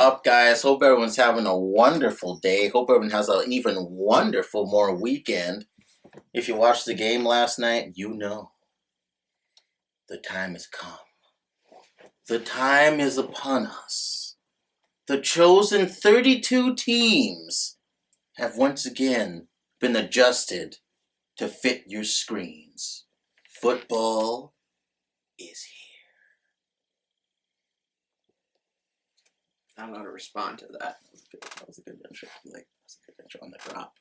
up, guys? Hope everyone's having a wonderful day. Hope everyone has an even wonderful more weekend. If you watched the game last night, you know the time has come. The time is upon us. The chosen 32 teams have once again been adjusted to fit your screens. Football is here. I don't know how to respond to that. That was a good intro. That was a good intro on the drop.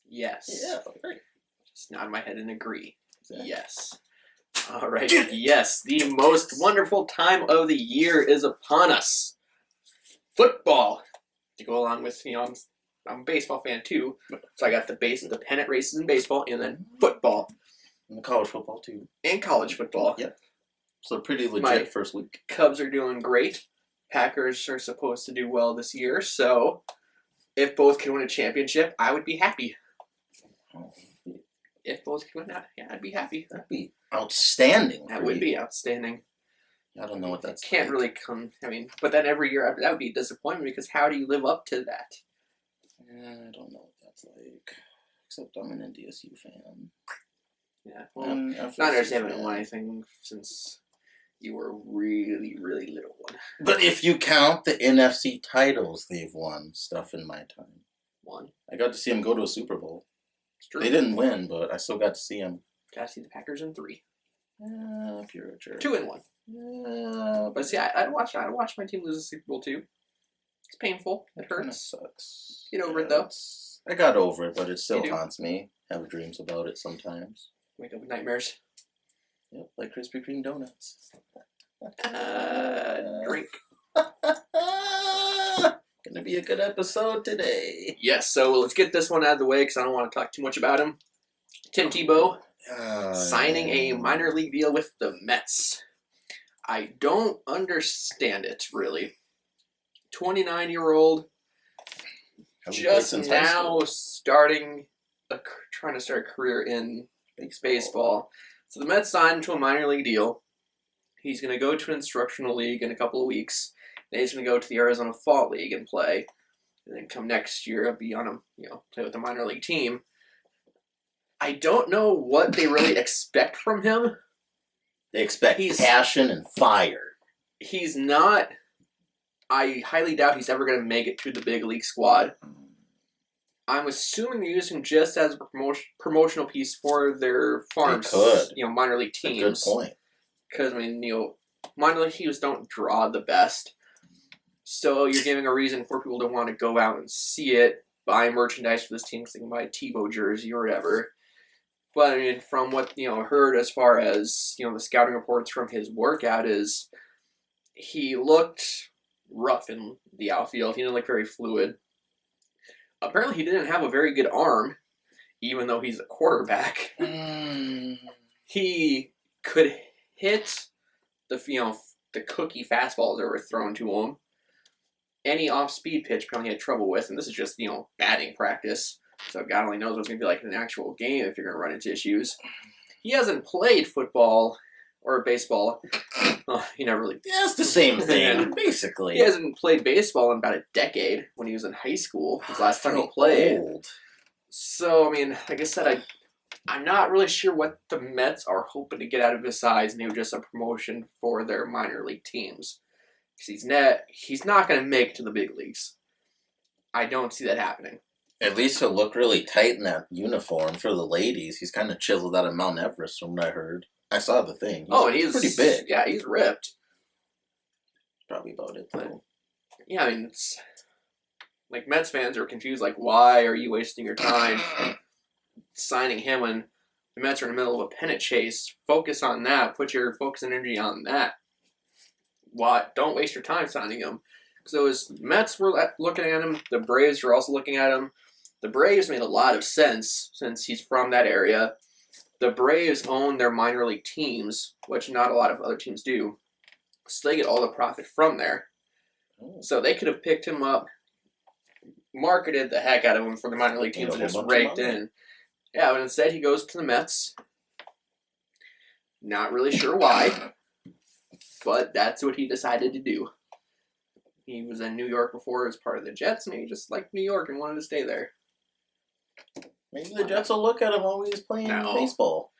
Yes. Yeah, right. Just nod my head and agree. Exactly. Yes. All right. Yes, the most wonderful time of the year is upon us. Football. To go along with, I'm a baseball fan too, so I got the pennant races in baseball, and then football. And college football too. And college football. Yep. So pretty legit first week. Cubs are doing great. Packers are supposed to do well this year, so if both can win a championship, I would be happy. If both can win that, yeah, I'd be happy. That'd be outstanding. That would be outstanding. I don't know what that's can't like. really come. But then every year that would be a disappointment because how do you live up to that? I don't know what that's like. Except I'm an NDSU fan. Yeah, well, Niners haven't won anything since you were really, really little one. But if you count the NFC titles they've won, stuff in my time. One. I got to see them go to a Super Bowl. It's true. They didn't win, but I still got to see them. Got to see the Packers in 3. If you're a jerk. 2 and 1. But see, I'd watch my team lose a Super Bowl too. It's painful. It hurts. Sucks. Get over it though. I got over it, but it still haunts me. I have dreams about it sometimes. Wake up with nightmares. Yep, like Krispy Kreme donuts. Drink. Gonna be a good episode today. Yes, so let's get this one out of the way because I don't want to talk too much about him. Tim Tebow signing a minor league deal with the Mets. I don't understand it, really. 29-year-old, just now trying to start a career in baseball. So the Mets signed him to a minor league deal. He's going to go to an instructional league in a couple of weeks. Then he's going to go to the Arizona Fall League and play. And then come next year, I'll be on him, play with the minor league team. I don't know what they really expect from him. They expect passion and fire. He's not. I highly doubt he's ever going to make it to the big league squad. I'm assuming they're using him just as a promotional piece for their farms, minor league teams. Good point. Because, minor league teams don't draw the best. So you're giving a reason for people to want to go out and see it, buy merchandise for this team, so they can buy a Tebow jersey or whatever. But, from what, heard as far as, the scouting reports from his workout is he looked rough in the outfield. He didn't look very fluid. Apparently he didn't have a very good arm, even though he's a quarterback. He could hit the cookie fastballs that were thrown to him. Any off-speed pitch apparently he had trouble with, and this is just, batting practice. So God only knows what it's going to be like in an actual game if you're going to run into issues. He hasn't played football or baseball. He never really... Yeah, it's the same thing, basically. He hasn't played baseball in about a decade when he was in high school. His last time he played. Old. So, like I said, I'm not really sure what the Mets are hoping to get out of his size, and he was just a promotion for their minor league teams. Because he's not going to make it to the big leagues. I don't see that happening. At least he'll look really tight in that uniform for the ladies. He's kind of chiseled out of Mount Everest from what I heard. I saw the thing. He's pretty big. Yeah, he's ripped. Probably about it, though. Yeah, it's... Like, Mets fans are confused, like, why are you wasting your time signing him when the Mets are in the middle of a pennant chase? Focus on that. Put your focus and energy on that. Don't waste your time signing him. So as Mets were looking at him, the Braves were also looking at him. The Braves made a lot of sense since he's from that area. The Braves own their minor league teams, which not a lot of other teams do. So they get all the profit from there. So they could have picked him up, marketed the heck out of him for the minor league teams and just raked in. Yeah, but instead he goes to the Mets. Not really sure why, but that's what he decided to do. he was in New York before as part of the Jets, and he just liked New York and wanted to stay there. Maybe the Jets will look at him while he's playing baseball.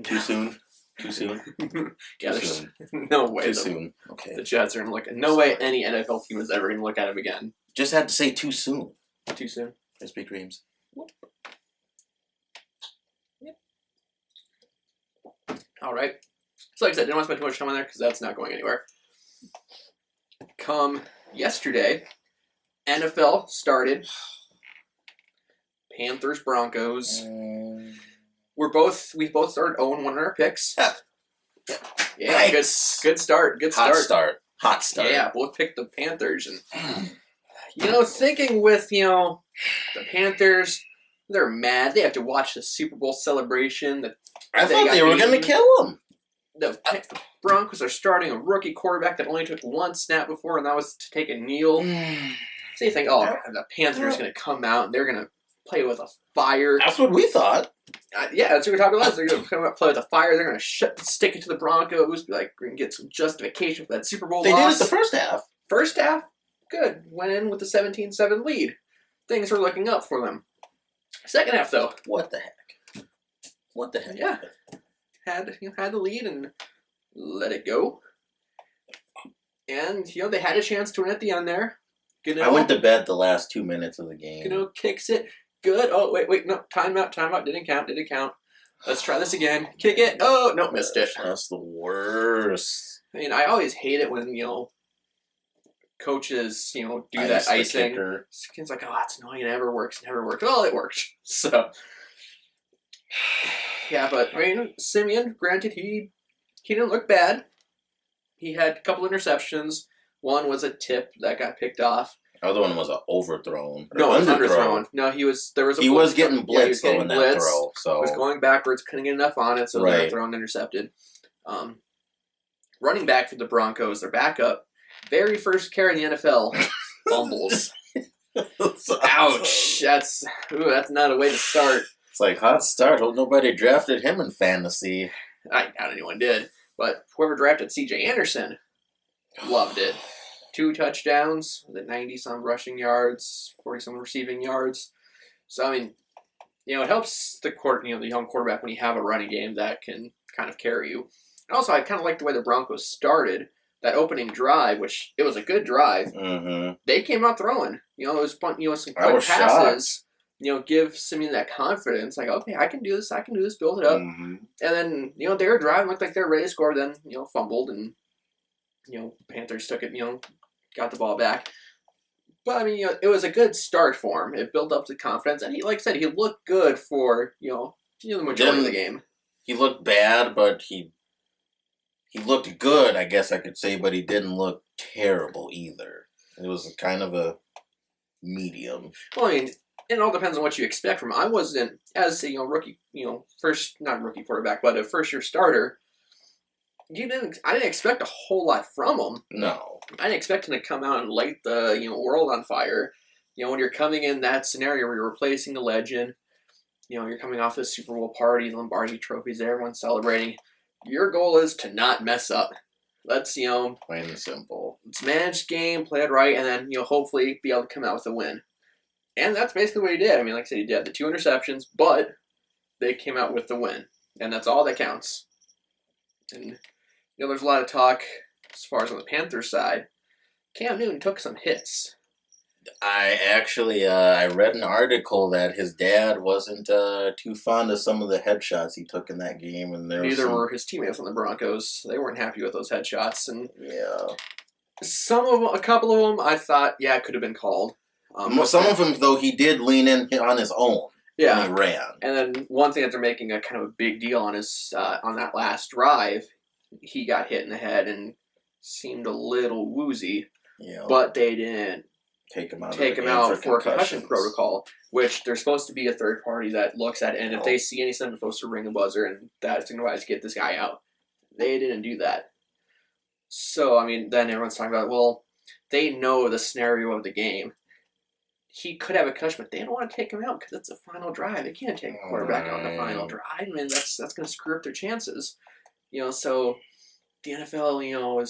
Too soon. Yeah, Too soon. No way. Too soon. Okay. The Jets are going to look at. No way any NFL team is ever going to look at him again. Just had to say too soon. Too soon. Krispy Kremes. Yep. All right. So like I said, didn't want to spend too much time on there because that's not going anywhere. Come yesterday, NFL started. Panthers, Broncos. We both started 0-1 in our picks. Yeah, nice. good start. Hot start. Yeah, both picked the Panthers, and thinking with the Panthers, they're mad. They have to watch the Super Bowl celebration. I thought they were going to kill them. The Broncos are starting a rookie quarterback that only took one snap before, and that was to take a kneel. So you think, the Panthers are going to come out and they're going to play with a fire. That's what we thought. Yeah, that's what we were talking about. They're going to come out, play with a fire. They're going to stick it to the Broncos. Be like, we're going to get some justification for that Super Bowl loss. They did it the first half. First half, good. Went in with a 17-7 lead. Things are looking up for them. Second half, though. What the heck? Yeah. Had the lead and let it go. And, they had a chance to win at the end there. I went to bed the last 2 minutes of the game. Kicks it. Good. Oh, wait. No, timeout. Didn't count. Let's try this again. Kick it. Oh, no, missed it. That's the worst. I mean, I always hate it when, coaches, do that icing. It's like, it's annoying. It never works. Well, it worked. So, yeah, but, Simeon, granted, he didn't look bad. He had a couple interceptions. One was a tip that got picked off. The other one was an overthrown. No, it was underthrown. No, he was getting blitzed in that throw. So he was going backwards, couldn't get enough on it, so they got thrown intercepted. Running back for the Broncos, their backup, very first carry in the NFL, fumbles. Ouch! That's not a way to start. It's like hot start. Hope nobody drafted him in fantasy. I doubt anyone did, but whoever drafted C.J. Anderson loved it. 2 touchdowns, the 90-some rushing yards, 40-some receiving yards. So, it helps the young quarterback when you have a running game that can kind of carry you. And also, I kind of like the way the Broncos started that opening drive, which it was a good drive. Mm-hmm. They came out throwing. It was some quick passes. Give Simeon that confidence. Like, okay, I can do this, build it up. Mm-hmm. And then, they were driving, looked like they were ready to score, then, fumbled, and, Panthers took it, got the ball back. But, it was a good start for him. It built up the confidence. And he, like I said, he looked good for, the majority of the game. He looked bad, but he looked good, I guess I could say, but he didn't look terrible either. It was kind of a medium. Well, it all depends on what you expect from him. I wasn't, as a rookie, not rookie quarterback, but a first-year starter, I didn't expect a whole lot from him. No. I didn't expect him to come out and light the world on fire. When you're coming in that scenario where you're replacing the legend, you're coming off the Super Bowl party, the Lombardi trophies, there, everyone's celebrating. Your goal is to not mess up. Let's, plain and simple. Let's manage the game, play it right, and then, hopefully be able to come out with a win. And that's basically what he did. Like I said, he had the 2 interceptions, but they came out with the win. And that's all that counts. And, there's a lot of talk as far as on the Panthers side. Cam Newton took some hits. I actually, I read an article that his dad wasn't too fond of some of the headshots he took in that game. And neither were his teammates on the Broncos. They weren't happy with those headshots. And yeah. A couple of them, I thought, it could have been called. Some of them, though, he did lean in on his own. Yeah. And he ran. And then one thing that they're making a kind of a big deal on is on that last drive, he got hit in the head and seemed a little woozy. Yeah. But they didn't take him out for a concussion protocol, which there's supposed to be a third party that looks at it, and if they see anything, they're supposed to ring a buzzer, and that signifies get this guy out. They didn't do that. So, then everyone's talking about, well, they know the scenario of the game. He could have a concussion, but they don't want to take him out because it's a final drive. They can't take a quarterback out in the final drive. That's going to screw up their chances. So the NFL,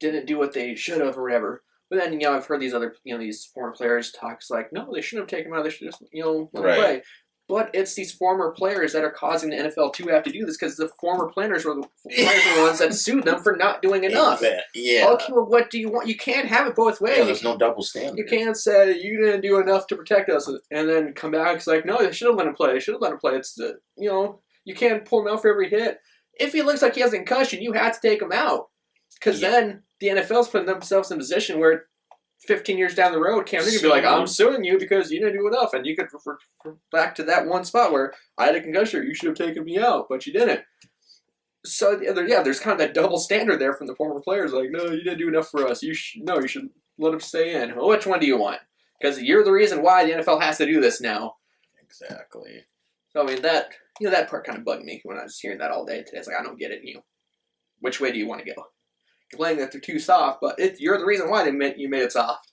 didn't do what they should have or whatever. But then, I've heard these other, these former players talk. It's like, no, they shouldn't have taken him out. They should just, let him play. But it's these former players that are causing the NFL to have to do this because the former players were the ones that sued them for not doing enough. Yeah. Okay, well, what do you want? You can't have it both ways. Yeah, there's no double standard. You can't say you didn't do enough to protect us and then come back. It's like, no, they should have let him play. They should have let him play. It's the, you can't pull him out for every hit. If he looks like he has a concussion, you have to take him out. Because then the NFL's putting themselves in a position where 15 years down the road, Cam Newton could be like, I'm suing you because you didn't do enough. And you could refer back to that one spot where I had a concussion. You should have taken me out, but you didn't. So, there's kind of that double standard there from the former players. Like, no, you didn't do enough for us. You should let him stay in. Well, which one do you want? Because you're the reason why the NFL has to do this now. Exactly. So, I mean, that part kind of bugged me when I was hearing that all day today. It's like, I don't get it. Which way do you want to go? Complaining that they're too soft, but you're the reason why you made it soft.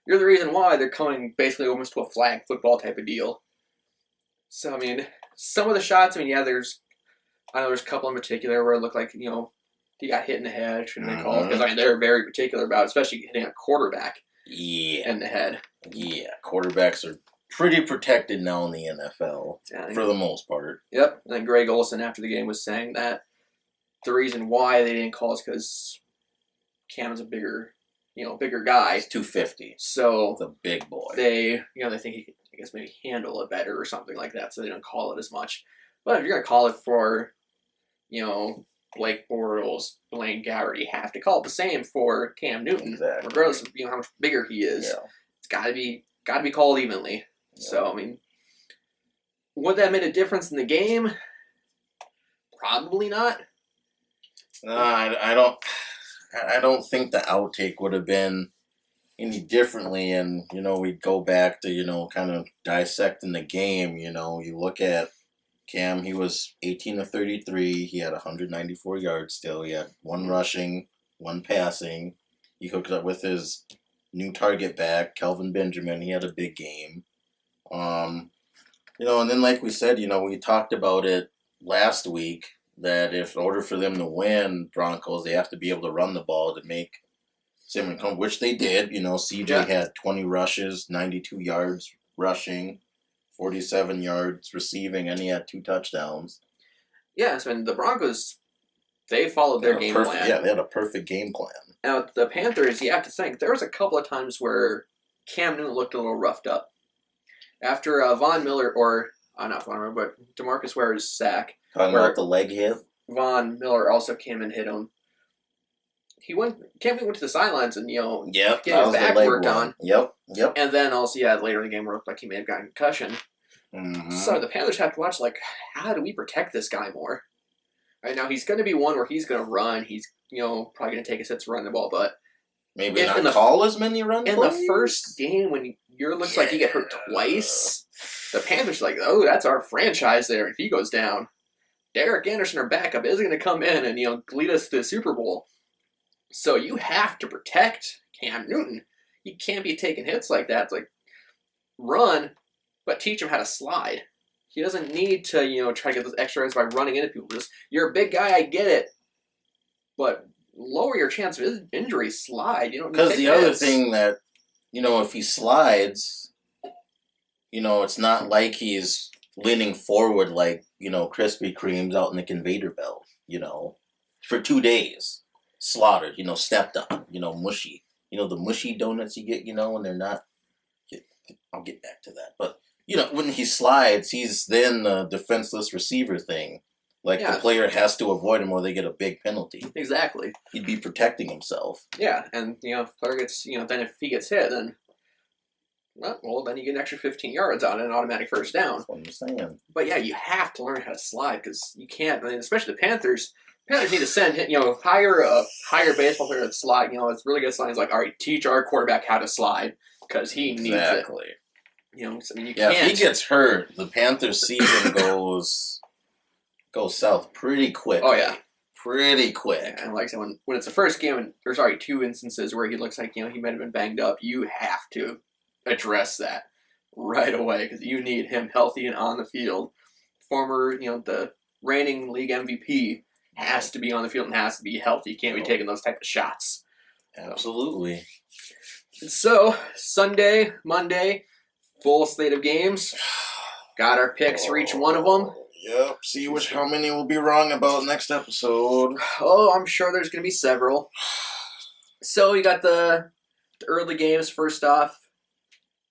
You're the reason why they're coming basically almost to a flag football type of deal. So, I mean, some of the shots, I know there's a couple in particular where it looked like, he got hit in the head, shouldn't have been called. Because, they're very particular about it, especially hitting a quarterback in the head. Yeah, quarterbacks are pretty protected now in the NFL, for the most part. Yep, and then Greg Olsen after the game was saying that the reason why they didn't call is because Cam's a bigger guy. He's 250. So the big boy. They think he could, I guess, maybe handle it better or something like that, so they don't call it as much. But if you're going to call it for, Blake Bortles, Blaine Gabbert, you have to call it the same for Cam Newton, regardless of how much bigger he is. Yeah. It's got to be called evenly. Yeah. So, I mean, would that make a difference in the game? Probably not. I don't think the outtake would have been any differently, and we'd go back to kind of dissecting the game. You look at Cam, he was 18 of 33. He had 194 yards still. He had one rushing, one passing. He hooked up with his new target back, Kelvin Benjamin. He had a big game. And then like we said, we talked about it last week, that if in order for them to win Broncos, they have to be able to run the ball to make Simon come, which they did. CJ had 20 rushes, 92 yards rushing, 47 yards receiving, and he had 2 touchdowns. Yes, and the Broncos, they followed their game plan. Yeah, they had a perfect game plan. Now, the Panthers, you have to think, there was a couple of times where Cam Newton looked a little roughed up. After Von Miller, not Von Miller, but DeMarcus Ware's sack. Talking about the leg hit? Von Miller also came and hit him. Cam Newton went to the sidelines and, get his back worked on. Yep. And then also, later in the game, it looked like he may have gotten a concussion. Mm-hmm. So the Panthers have to watch, how do we protect this guy more? Right now, he's going to be one where he's going to run. He's, probably going to take his hits to run the ball, but maybe not call as many run plays? In the first game, when looks like you get hurt twice, the Panthers are like, oh, that's our franchise there, and he goes down. Derek Anderson, our backup, is going to come in and, lead us to the Super Bowl. So you have to protect Cam Newton. You can't be taking hits like that. It's like, run, but teach him how to slide. He doesn't need to, try to get those extra yards by running into people. You're a big guy, I get it. But lower your chance of injury, slide. You don't need to take Because the other thing that, if he slides, it's not like he's leaning forward like, Krispy Kreme's out in the conveyor belt, for 2 days. Slaughtered, stepped on, mushy. The mushy donuts you get, when they're not... I'll get back to that. But, when he slides, he's then the defenseless receiver thing. The player has to avoid him or they get a big penalty. Exactly. He'd be protecting himself. Yeah, and, if the player gets, then if he gets hit, then... Well, then you get an extra 15 yards on an automatic first down. That's what I'm saying. But yeah, you have to learn how to slide because you can't, especially the Panthers need to send, hire a baseball player to slide. It's really good sliding. It's like, all right, teach our quarterback how to slide because he needs it. You can't. If he gets hurt, the Panthers season goes south pretty quick. Oh, yeah. Pretty quick. Yeah, and like I said, when it's the first game, and there's already 2 instances where he looks like, he might have been banged up, you have to address that right away because you need him healthy and on the field. Former, the reigning league MVP has to be on the field and has to be healthy. He can't be taking those type of shots. Absolutely. So, Sunday, Monday, full slate of games. Got our picks for each one of them. Yep. See how many we'll be wrong about next episode. Oh, I'm sure there's going to be several. So, you got the early games first off.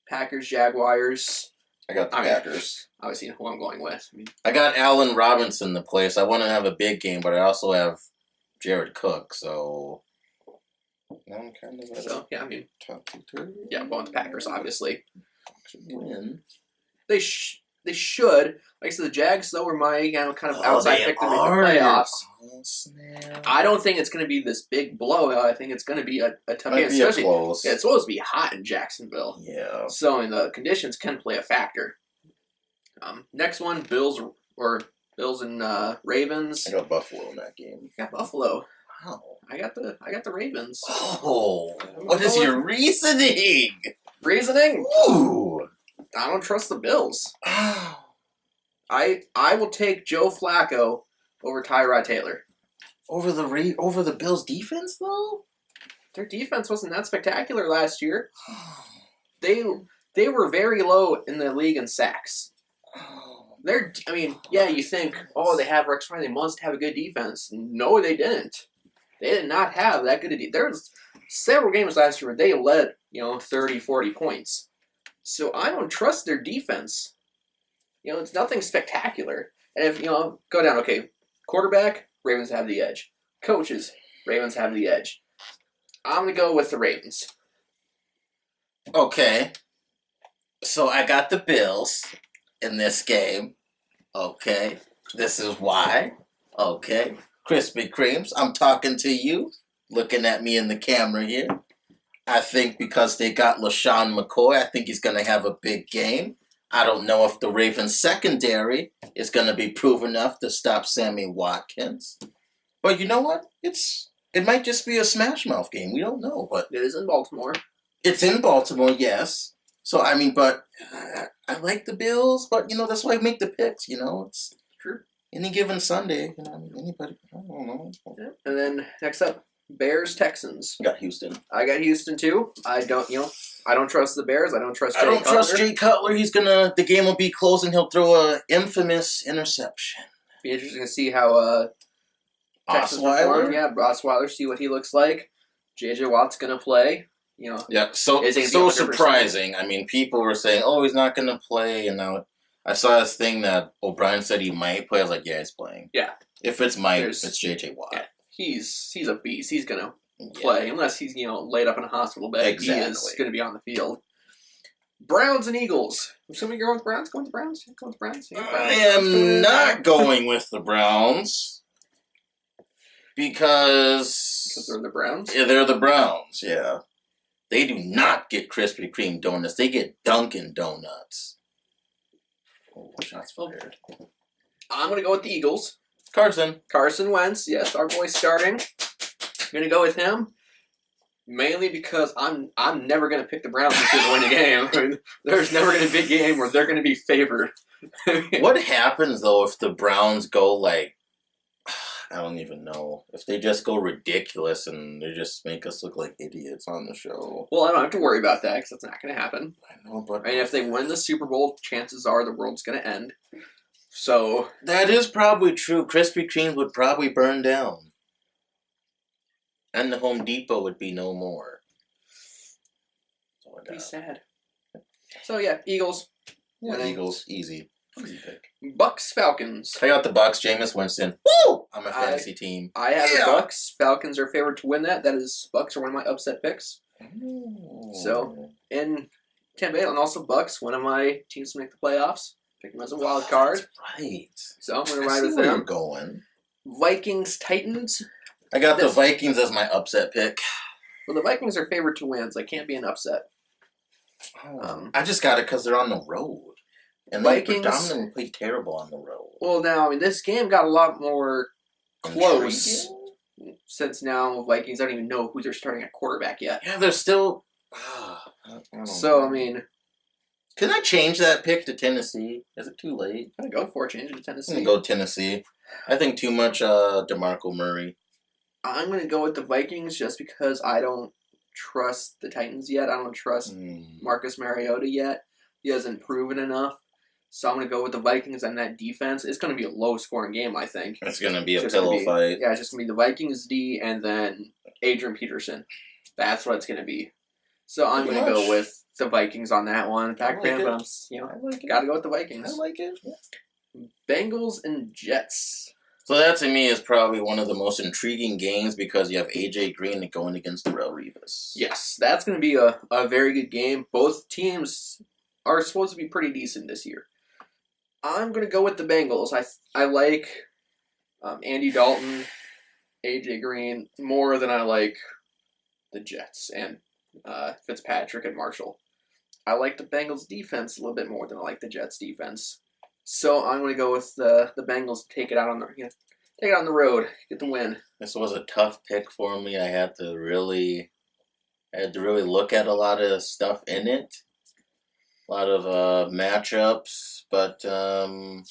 Packers, Jaguars. I got the Packers. Obviously, who I'm going with. I got Allen Robinson to play, so I want to have a big game, but I also have Jared Cook, so... I'm kind of top 2-3. Yeah, I'm going with the Packers, obviously. Should win. They should. Like I said, the Jags, though, were my kind of outside pick to make the playoffs. Oh, snap. I don't think it's going to be this big blowout. I think it's going to be a tough game. Especially, close. Yeah, it's supposed to be hot in Jacksonville. Yeah. So, the conditions can play a factor. Next one, Bills and Ravens. I got Buffalo in that game. You got Buffalo. Wow. I got the Ravens. Oh, what is your reasoning? Reasoning? Ooh. I don't trust the Bills. I will take Joe Flacco over Tyrod Taylor. Over the Bills' defense, though? Their defense wasn't that spectacular last year. They were very low in the league in sacks. You think, they have Rex Ryan, they must have a good defense. No, they didn't. They did not have that good a defense. There was several games last year where they led, 30, 40 points. So I don't trust their defense. It's nothing spectacular. And if, go down, okay, quarterback, Ravens have the edge. Coaches, Ravens have the edge. I'm going to go with the Ravens. Okay. So I got the Bills in this game. Okay. This is why. Okay. Krispy Kremes, I'm talking to you, looking at me in the camera here. I think because they got LaShawn McCoy, I think he's going to have a big game. I don't know if the Ravens secondary is going to be proof enough to stop Sammy Watkins. But you know what? It might just be a smash mouth game. We don't know. But it is in Baltimore. It's in Baltimore, yes. So, but I like the Bills, but, that's why I make the picks, It's true. Any given Sunday, anybody, I don't know. Yeah. And then, next up, Bears, Texans. I got Houston. I got Houston, too. I don't trust the Bears. I don't trust Jay Cutler. Trust Jay Cutler. The game will be close and he'll throw an infamous interception. Be interesting to see how Texas perform. Yeah, Osweiler, see what he looks like. J.J. Watt's going to play. Yeah, so surprising. People were saying, he's not going to play. And now I saw this thing that O'Brien said he might play. I was like, yeah, he's playing. Yeah. If it's Mike, it's J.J. Watt. Yeah, he's a beast. He's going to play. Unless he's, laid up in a hospital bed. Exactly. He is going to be on the field. Browns and Eagles. Assuming you're going with Browns? Going with the Browns? Going with the Browns? Yeah, I am not going with the Browns. Because they're the Browns? Yeah, they're the Browns, yeah. They do not get Krispy Kreme donuts. They get Dunkin' Donuts. Oh, shots fired. I'm going to go with the Eagles. Carson Wentz. Yes, our boy's starting. I'm going to go with him. Mainly because I'm never going to pick the Browns to win a game. There's never going to be a game where they're going to be favored. What happens, though, if the Browns go, I don't even know. If they just go ridiculous and they just make us look like idiots on the show. Well, I don't have to worry about that because that's not going to happen. I know, but... And if they win the Super Bowl, chances are the world's going to end. So... That is probably true. Krispy Kreme would probably burn down. And the Home Depot would be no more. Be sad. So, yeah, Eagles. Yeah, Eagles. Easy pick. Bucks, Falcons. I got the Bucks. Jameis Winston. Woo! I'm a fantasy team. I have the Bucks. Falcons are favored to win that. Bucks are one of my upset picks. Ooh. So, in Tampa Bay, and also Bucks, one of my teams to make the playoffs. Pick them as a wild card. That's right. So I'm going to ride with them. Where you're going. Vikings, Titans. I got the Vikings as my upset pick. Well, the Vikings are favored to win, so they can't be an upset. I just got it because they're on the road. And Vikings predominantly play terrible on the road. Well, now, this game got a lot more close. Since now Vikings don't even know who they're starting at quarterback yet. Yeah, they're still... Can I change that pick to Tennessee? Is it too late? I'm going to go for it. Change it to Tennessee. I'm going to go Tennessee. I think too much DeMarco Murray. I'm going to go with the Vikings just because I don't trust the Titans yet. I don't trust Marcus Mariota yet. He hasn't proven enough. So I'm going to go with the Vikings on that defense. It's going to be a low-scoring game, I think. It's going to be a pillow fight. Yeah, it's just going to be the Vikings D and then Adrian Peterson. That's what it's going to be. So I'm going to go with the Vikings on that one. Pack fan, but got to go with the Vikings. I like it. Yeah. Bengals and Jets. So that to me is probably one of the most intriguing games because you have AJ Green going against Darrelle Revis. Yes, that's going to be a very good game. Both teams are supposed to be pretty decent this year. I'm going to go with the Bengals. I like Andy Dalton, AJ Green more than I like the Jets and Fitzpatrick and Marshall. I like the Bengals defense a little bit more than I like the Jets defense. So I'm going to go with the Bengals. Take it out on the road, get the win. This was a tough pick for me. I had to really look at a lot of stuff in it, a lot of matchups. But I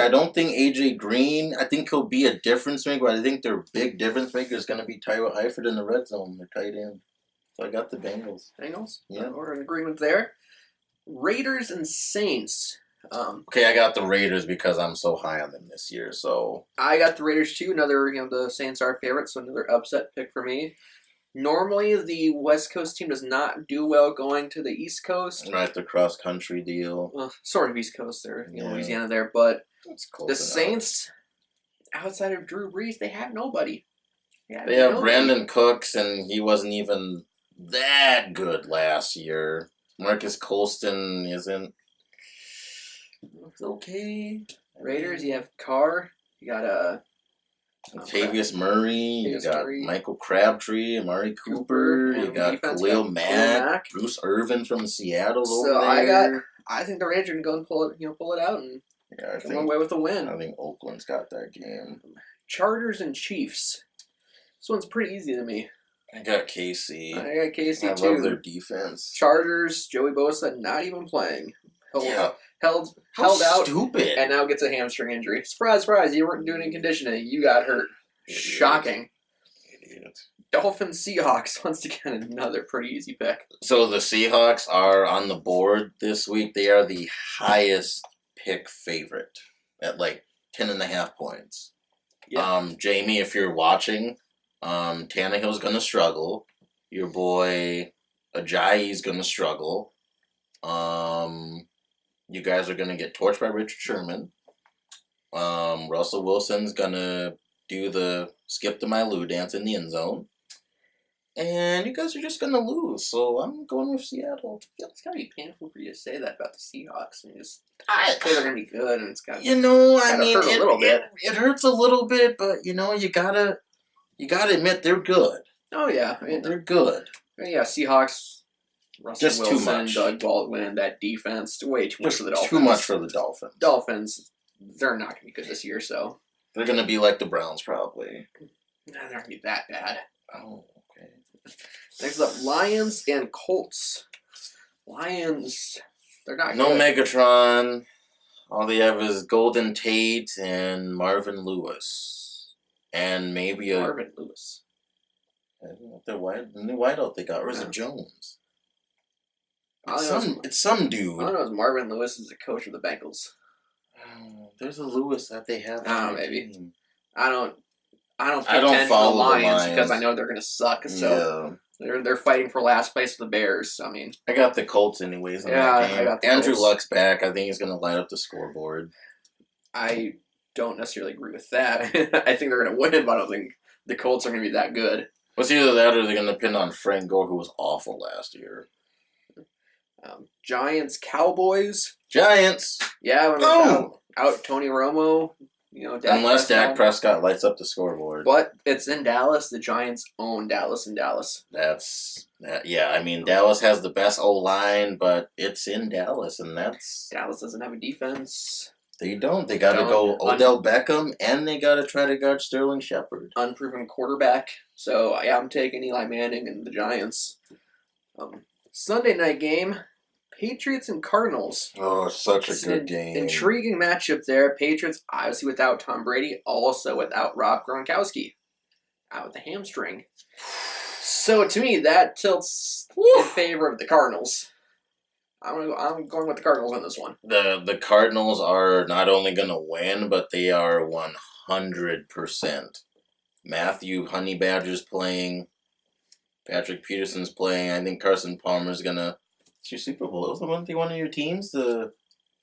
don't think AJ Green. I think he'll be a difference maker. But I think their big difference maker is going to be Tyler Eifert in the red zone. Their tight end. So I got the Bengals. Bengals? Yeah. We're in agreement there. Raiders and Saints. Okay, I got the Raiders because I'm so high on them this year. So I got the Raiders too. Another, the Saints are favorites, so another upset pick for me. Normally, the West Coast team does not do well going to the East Coast. Right, the cross-country deal. Well, sort of East Coast there, Louisiana there. But the enough. Saints, outside of Drew Brees, they have nobody. They have Brandon Cooks, and he wasn't even that good last year. Marcus Colston isn't. It's okay. Raiders, you have Carr. You got Latavius Murray. You got Michael Crabtree, Amari Cooper. You got Khalil Mack, Bruce Irvin from Seattle over there. I think the Raiders are going to go and pull it out and come away with a win. I think Oakland's got that game. Chargers and Chiefs. This one's pretty easy to me. I got KC. I got KC too. I love their defense. Chargers, Joey Bosa not even playing. Held out. Stupid. And now gets a hamstring injury. Surprise, surprise. You weren't doing any conditioning. You got hurt. Idiot. Shocking. Idiot. Dolphins, Seahawks. Once again, another pretty easy pick. So the Seahawks are on the board this week. They are the highest pick favorite at 10.5 points. Yeah. Jamie, if you're watching, Tannehill's going to struggle. Your boy Ajayi's going to struggle. You guys are going to get torched by Richard Sherman. Russell Wilson's going to do the skip to my Lou dance in the end zone. And you guys are just going to lose. So I'm going with Seattle. It's got to be painful for you to say that about the Seahawks. And they're going to be good. And it's got to hurt a little bit. It hurts a little bit, but, you got to admit they're good. Oh, yeah. They're good. Yeah, Seahawks... Russell just Wilson, too much. Doug Baldwin, that defense, way too much for the Dolphins. Too much for the Dolphins. Dolphins, they're not going to be good this year, so. They're going to be like the Browns, probably. Nah, they're not going to be that bad. Oh, okay. Next up, Lions and Colts. Lions, they're not no good. Megatron. All they have is Golden Tate and Marvin Lewis. And maybe Marvin Lewis. I don't know if they're the new wideout they got. Or is it Jones? It's some dude. I don't know if Marvin Lewis is the coach of the Bengals. There's a Lewis that they have. Maybe. Team. I don't follow the Lions because I know they're going to suck. So they're fighting for last place with the Bears. I mean, I got the Colts anyways. I got the Andrew Colts. Luck's back. I think he's going to light up the scoreboard. I don't necessarily agree with that. I think they're going to win, but I don't think the Colts are going to be that good. Well, it's either that or they're going to depend on Frank Gore, who was awful last year. Giants, Cowboys. Giants. Yeah, out Tony Romo. Unless Dak Prescott lights up the scoreboard. But it's in Dallas. The Giants own Dallas in Dallas. Yeah, I mean, Dallas has the best O-line, but it's in Dallas, and that's... Dallas doesn't have a defense. They don't. They got to go Odell Beckham, and they got to try to guard Sterling Shepard. Unproven quarterback. So, yeah, I'm taking Eli Manning and the Giants. Sunday night game, Patriots and Cardinals. Oh, such a good game. Intriguing matchup there. Patriots, obviously without Tom Brady, also without Rob Gronkowski. Out with the hamstring. So to me, that tilts in favor of the Cardinals. I'm going with the Cardinals on this one. The Cardinals are not only going to win, but they are 100%. Matthew Honey Badger's playing. Patrick Peterson's playing. I think Carson Palmer's going to... It's your Super Bowl. Isn't one of your teams? The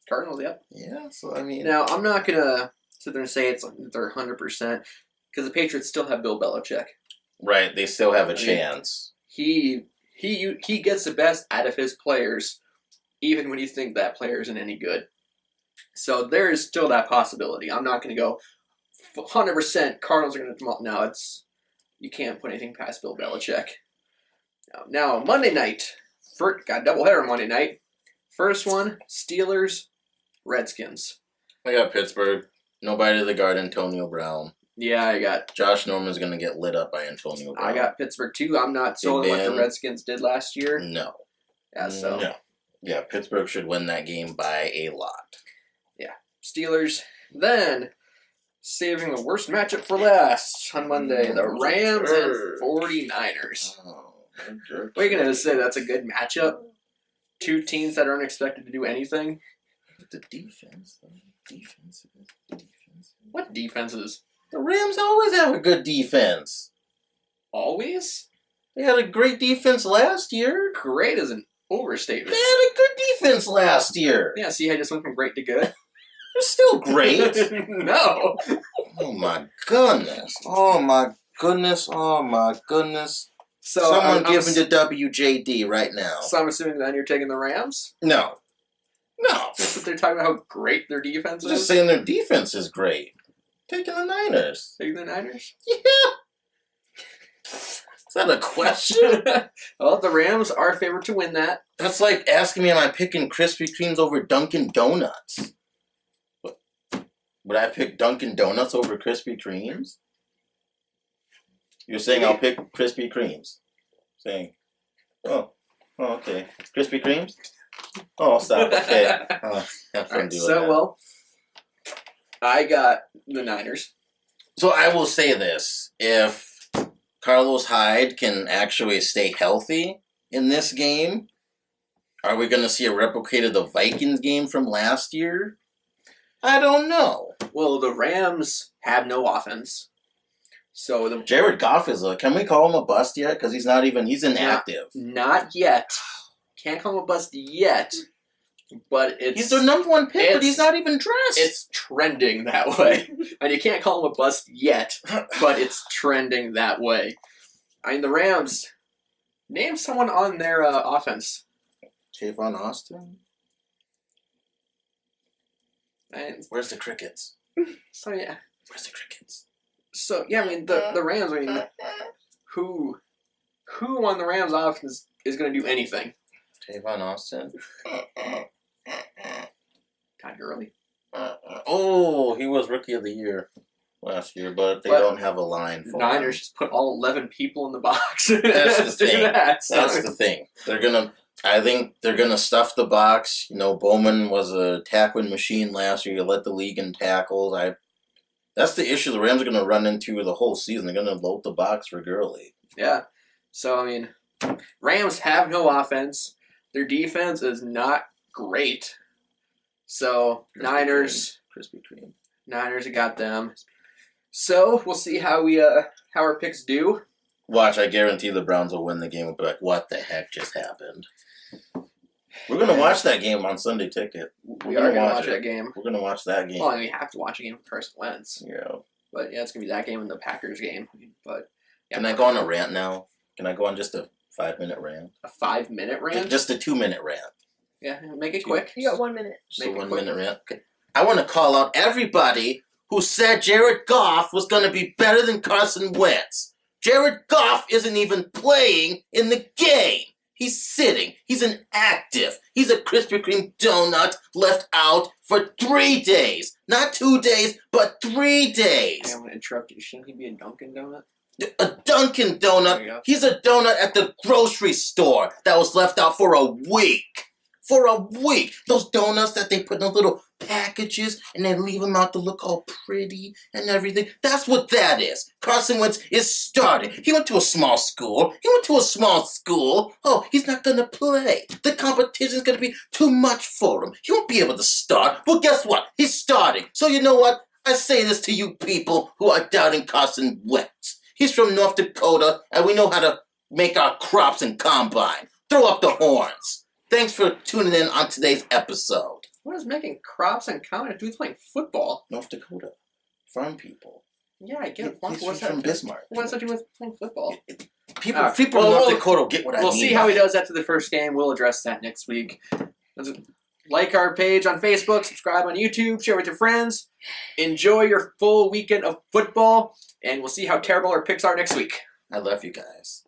Cardinals, yep. Yeah, so I mean... Now, I'm not going to sit there and say they're 100%, because the Patriots still have Bill Belichick. Right, they still have a chance. He gets the best out of his players, even when you think that player isn't any good. So there is still that possibility. I'm not going to go 100% Cardinals are going to come out. No, you can't put anything past Bill Belichick. Now Monday night, got a doubleheader Monday night. First one, Steelers, Redskins. I got Pittsburgh. Nobody to the guard, Antonio Brown. Yeah, I got... Josh Norman's going to get lit up by Antonio Brown. I got Pittsburgh, too. I'm not sold on what the Redskins did last year. No. Yeah, so... No. Yeah, Pittsburgh should win that game by a lot. Yeah. Steelers. Then, saving the worst matchup for last on Monday, the Rams and 49ers. Oh, what are you going to say? That's a good matchup? Two teams that aren't expected to do anything? The defense. What defenses? The Rams always have a good defense. Always? They had a great defense last year. Great is an overstatement. They had a good defense last year. Yeah, see how I just went from great to good? They're still great. No. Oh my goodness. Oh my goodness. Oh my goodness. So someone give me the WJD right now. So I'm assuming then you're taking the Rams? No. That's what they're talking about, how great their defense is? Just saying their defense is great. Taking the Niners. Taking the Niners? Yeah. Is that a question? Well, the Rams are favored to win that. That's like asking me, am I picking Krispy Kremes over Dunkin' Donuts? Would I pick Dunkin' Donuts over Krispy Kremes? You're saying I'll pick Krispy Kremes. Saying, oh, okay. Krispy Kremes? Oh, stop. Okay. Have fun doing that. Well, I got the Niners. So I will say this. If Carlos Hyde can actually stay healthy in this game, are we going to see a replicate of the Vikings game from last year? I don't know. Well, the Rams have no offense. So Jared Goff can we call him a bust yet? Because he's inactive. Not yet. Can't call him a bust yet. But he's their number one pick, but he's not even dressed. It's trending that way. And you can't call him a bust yet, but it's trending that way. I mean, the Rams, name someone on their offense. Tavon Austin? And where's the crickets? So, yeah. Where's the crickets? So, yeah, I mean, the Rams, I mean, who on the Rams offense is going to do anything? Tavon Austin. Todd Gurley. Oh, he was Rookie of the Year last year, but they don't have a line for Niners just put all 11 people in the box. That's the thing. That's the thing. I think they're gonna stuff the box. You know, Bowman was a tackling machine last year. He led the league in tackles. That's the issue the Rams are gonna run into the whole season. They're gonna load the box for Gurley. Yeah. So I mean, Rams have no offense. Their defense is not great. So Niners, Krispy Kreme. Niners got them. So we'll see how our picks do. Watch, I guarantee the Browns will win the game. We'll be like, what the heck just happened? We're gonna watch that game on Sunday Ticket. We are gonna watch that game. We're gonna watch that game. Well, I mean, we have to watch a game with Carson Wentz. Yeah. But yeah, it's gonna be that game and the Packers game. But yeah, can I go on a rant now? Can I go on just a 5-minute rant? A 5-minute rant? Just a 2-minute rant. Yeah, make it quick. You got 1 minute. Just a 1-minute rant. Okay. I want to call out everybody who said Jared Goff was going to be better than Carson Wentz. Jared Goff isn't even playing in the game. He's sitting. He's inactive. He's a Krispy Kreme donut left out for 3 days. Not 2 days, but 3 days. Okay, I'm going to interrupt you. Shouldn't he be a Dunkin' Donut? A Dunkin' Donut. He's a donut at the grocery store that was left out for a week. For a week. Those donuts that they put in those little packages and they leave them out to look all pretty and everything. That's what that is. Carson Wentz is starting. He went to a small school. Oh, he's not going to play. The competition's going to be too much for him. He won't be able to start. Well, guess what? He's starting. So you know what? I say this to you people who are doubting Carson Wentz. He's from North Dakota, and we know how to make our crops and combine. Throw up the horns. Thanks for tuning in on today's episode. What is making crops and combine to do with playing football? North Dakota. Farm people. Yeah, I get it. He's from Bismarck. What does that do with playing football? People in North Dakota get what I mean. We'll see how he does after the first game. We'll address that next week. Like our page on Facebook, subscribe on YouTube, share with your friends. Enjoy your full weekend of football, and we'll see how terrible our picks are next week. I love you guys.